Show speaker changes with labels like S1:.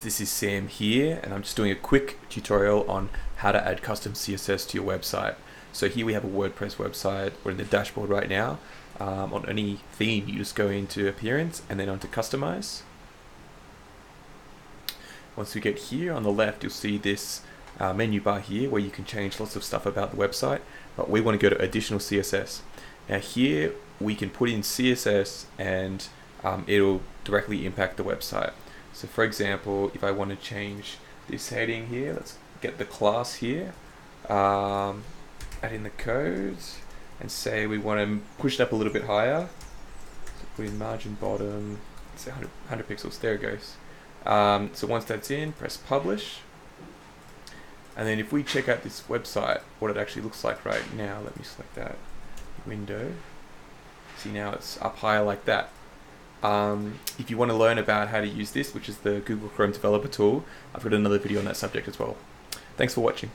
S1: This is Sam here, and I'm just doing a quick tutorial on how to add custom CSS to your website. So here we have a WordPress website. We're in the dashboard right now. On any theme, you just go into Appearance and then onto Customize. Once we get here on the left, you'll see this menu bar here where you can change lots of stuff about the website, but we want to go to Additional CSS. Now here we can put in CSS and it'll directly impact the website. So for example, if I want to change this heading here, let's get the class here, add in the code, and say we want to push it up a little bit higher. So put in margin bottom, say 100 pixels, there it goes. So once that's in, press publish. And then if we check out this website, what it actually looks like right now, let me select that window. See, now it's up higher like that. If you want to learn about how to use this, which is the Google Chrome developer tool, I've got another video on that subject as well. Thanks for watching.